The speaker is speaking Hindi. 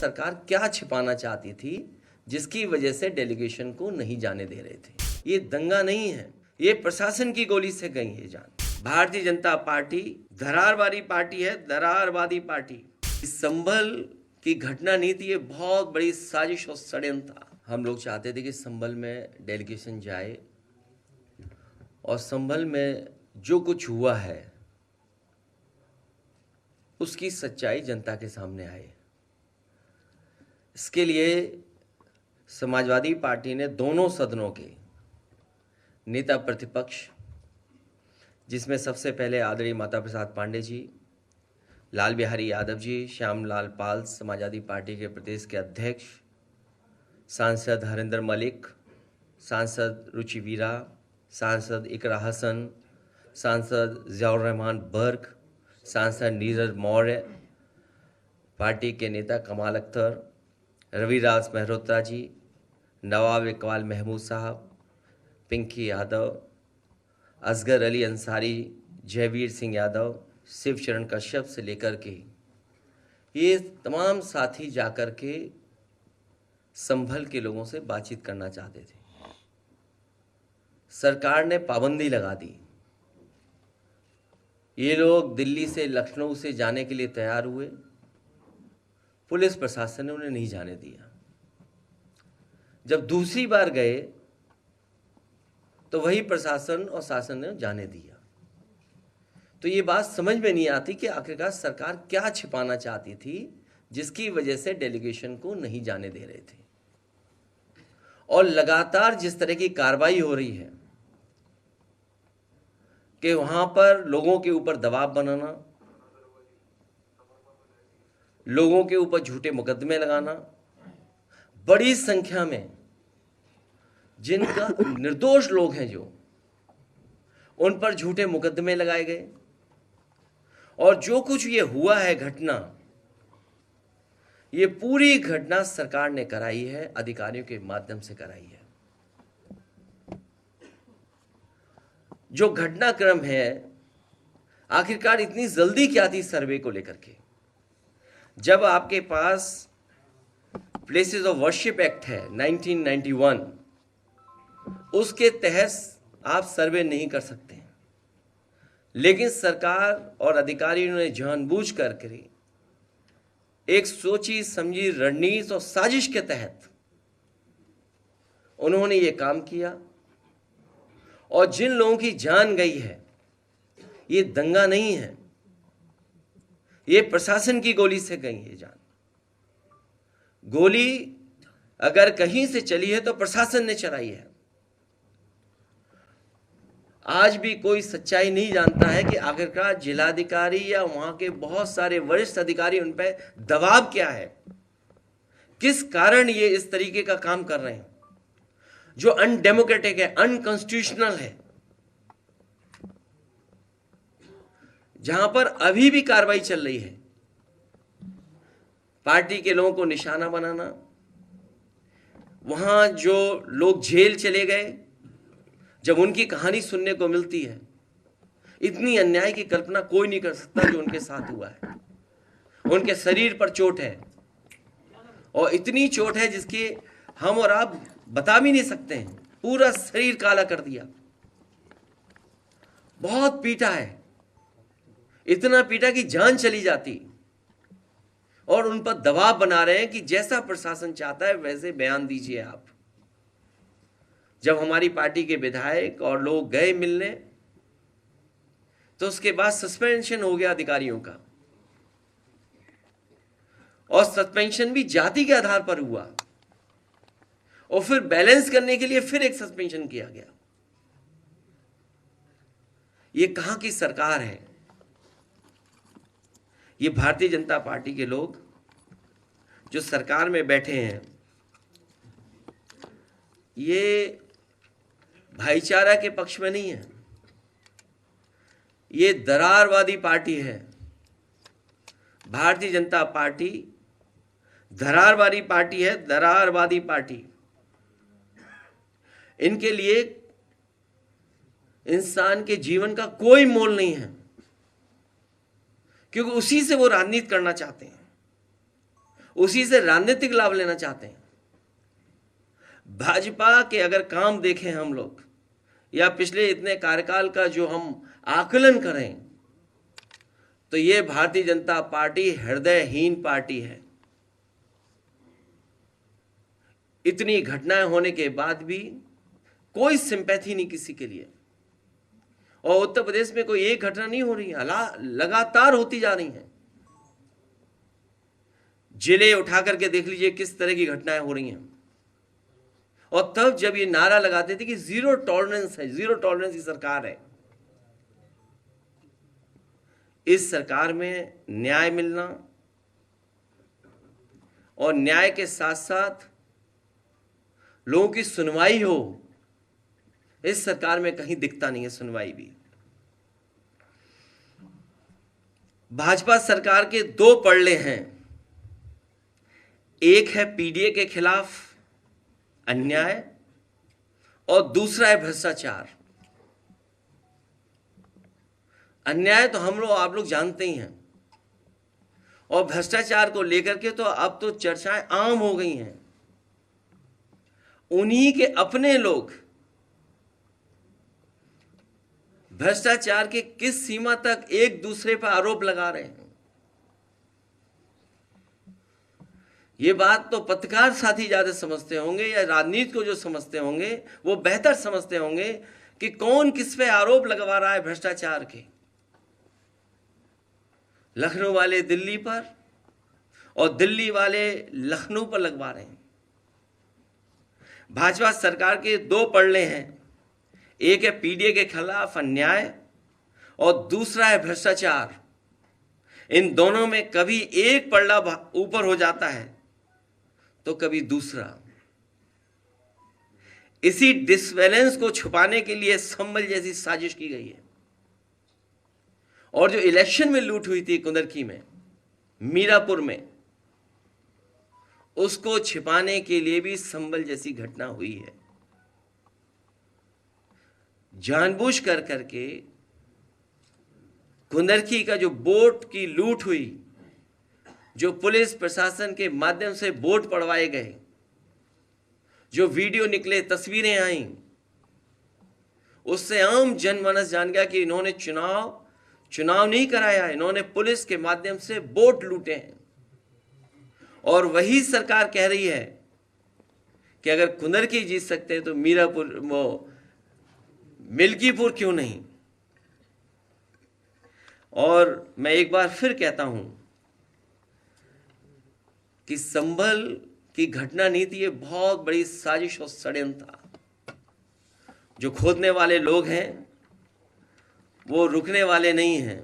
सरकार क्या छिपाना चाहती थी जिसकी वजह से डेलीगेशन को नहीं जाने दे रहे थे। ये दंगा नहीं है, ये प्रशासन की गोली से गई है जान। भारतीय जनता पार्टी दरारवादी पार्टी है, दरारवादी पार्टी। इस संभल की घटना नहीं थी, ये बहुत बड़ी साजिश और षड्यंत्र था। हम लोग चाहते थे कि संभल में डेलीगेशन जाए और संभल में जो कुछ हुआ है उसकी सच्चाई जनता के सामने आए। इसके लिए समाजवादी पार्टी ने दोनों सदनों के नेता प्रतिपक्ष, जिसमें सबसे पहले आदरणीय माता प्रसाद पांडे जी, लाल बिहारी यादव जी, श्यामलाल पाल, समाजवादी पार्टी के प्रदेश के अध्यक्ष, सांसद हरिंदर मलिक, सांसद रुचि वीरा, सांसद इकरा हसन, सांसद जियाउर रहमान बर्क, सांसद नीरज मौर्य, पार्टी के नेता कमाल अख्तर, रविराज मेहरोत्रा जी, नवाब इकबाल महमूद साहब, पिंकी यादव, असगर अली अंसारी, जयवीर सिंह यादव, शिवचरण कश्यप से लेकर के ये तमाम साथी जाकर के संभल के लोगों से बातचीत करना चाहते थे। सरकार ने पाबंदी लगा दी। ये लोग दिल्ली से लखनऊ से जाने के लिए तैयार हुए, पुलिस प्रशासन ने उन्हें नहीं जाने दिया। जब दूसरी बार गए तो वही प्रशासन और शासन ने जाने दिया। तो ये बात समझ में नहीं आती कि आखिरकार सरकार क्या छिपाना चाहती थी जिसकी वजह से डेलीगेशन को नहीं जाने दे रहे थे। और लगातार जिस तरह की कार्रवाई हो रही है कि वहां पर लोगों के ऊपर दबाव बनाना, लोगों के ऊपर झूठे मुकदमे लगाना, बड़ी संख्या में जिनका निर्दोष लोग हैं जो उन पर झूठे मुकदमे लगाए गए। और जो कुछ ये हुआ है घटना, ये पूरी घटना सरकार ने कराई है, अधिकारियों के माध्यम से कराई है। जो घटनाक्रम है, आखिरकार इतनी जल्दी क्या थी सर्वे को लेकर के? जब आपके पास प्लेसेस ऑफ वर्शिप एक्ट है 1991, उसके तहत आप सर्वे नहीं कर सकते। लेकिन सरकार और अधिकारियों ने जानबूझ करके एक सोची समझी रणनीति और साजिश के तहत उन्होंने ये काम किया। और जिन लोगों की जान गई है, ये दंगा नहीं है, ये प्रशासन की गोली से गई है जान। गोली अगर कहीं से चली है तो प्रशासन ने चलाई है। आज भी कोई सच्चाई नहीं जानता है कि आखिरकार जिलाधिकारी या वहां के बहुत सारे वरिष्ठ अधिकारी उन पर दबाव क्या है, किस कारण ये इस तरीके का काम कर रहे हैं जो अनडेमोक्रेटिक है, अनकॉन्स्टिट्यूशनल है। जहां पर अभी भी कार्रवाई चल रही है, पार्टी के लोगों को निशाना बनाना, वहां जो लोग जेल चले गए, जब उनकी कहानी सुनने को मिलती है, इतनी अन्याय की कल्पना कोई नहीं कर सकता जो उनके साथ हुआ है। उनके शरीर पर चोट है और इतनी चोट है जिसकी हम और आप बता भी नहीं सकते हैं। पूरा शरीर काला कर दिया, बहुत पीटा है, इतना पीटा कि जान चली जाती। और उन पर दबाव बना रहे हैं कि जैसा प्रशासन चाहता है वैसे बयान दीजिए आप। जब हमारी पार्टी के विधायक और लोग गए मिलने तो उसके बाद सस्पेंशन हो गया अधिकारियों का, और सस्पेंशन भी जाति के आधार पर हुआ। और फिर बैलेंस करने के लिए फिर एक सस्पेंशन किया गया। ये कहां की सरकार है? ये भारतीय जनता पार्टी के लोग जो सरकार में बैठे हैं, ये भाईचारा के पक्ष में नहीं है, ये दरारवादी पार्टी है। भारतीय जनता पार्टी दरारवादी पार्टी है, दरारवादी पार्टी। इनके लिए इंसान के जीवन का कोई मोल नहीं है, क्योंकि उसी से वो राजनीति करना चाहते हैं, उसी से राजनीतिक लाभ लेना चाहते हैं। भाजपा के अगर काम देखें हम लोग, या पिछले इतने कार्यकाल का जो हम आकलन करें, तो ये भारतीय जनता पार्टी हृदयहीन पार्टी है। इतनी घटनाएं होने के बाद भी कोई सिंपैथी नहीं किसी के लिए। और उत्तर प्रदेश में कोई एक घटना नहीं हो रही है, लगातार होती जा रही हैं। जिले उठा करके देख लीजिए किस तरह की घटनाएं हो रही हैं। और तब जब ये नारा लगाते थे कि जीरो टॉलरेंस है, जीरो टॉलरेंस की सरकार है, इस सरकार में न्याय मिलना और न्याय के साथ साथ लोगों की सुनवाई हो, इस सरकार में कहीं दिखता नहीं है सुनवाई भी। भाजपा सरकार के दो पड़ले हैं, एक है पीडीए के खिलाफ अन्याय और दूसरा है भ्रष्टाचार। अन्याय तो हम लोग आप लोग जानते ही हैं, और भ्रष्टाचार को लेकर के तो अब तो चर्चाएं आम हो गई हैं। उन्हीं के अपने लोग भ्रष्टाचार के किस सीमा तक एक दूसरे पर आरोप लगा रहे हैं। ये बात तो पत्रकार साथी ज्यादा समझते होंगे, या राजनीति को जो समझते होंगे वो बेहतर समझते होंगे कि कौन किस पे आरोप लगवा रहा है भ्रष्टाचार के। लखनऊ वाले दिल्ली पर और दिल्ली वाले लखनऊ पर लगवा रहे हैं। भाजपा सरकार के दो पड़ले हैं, एक है पीडीए के खिलाफ अन्याय और दूसरा है भ्रष्टाचार। इन दोनों में कभी एक पड़ला ऊपर हो जाता है तो कभी दूसरा। इसी डिसबैलेंस को छुपाने के लिए संभल जैसी साजिश की गई है। और जो इलेक्शन में लूट हुई थी कुंदरकी में, मीरापुर में, उसको छिपाने के लिए भी संभल जैसी घटना हुई है। जानबूझ कर करके कुंदरकी का जो वोट की लूट हुई, जो पुलिस प्रशासन के माध्यम से वोट पड़वाए गए, जो वीडियो निकले, तस्वीरें आई, उससे आम जनमानस जान गया कि इन्होंने चुनाव नहीं कराया, इन्होंने पुलिस के माध्यम से वोट लूटे हैं। और वही सरकार कह रही है कि अगर कुंदरकी जीत सकते हैं तो मीरापुर, वो मिल्कीपुर क्यों नहीं। और मैं एक बार फिर कहता हूं कि संभल की घटना नहीं थी, ये बहुत बड़ी साजिश और षड्यंत्र था। जो खोदने वाले लोग हैं वो रुकने वाले नहीं हैं।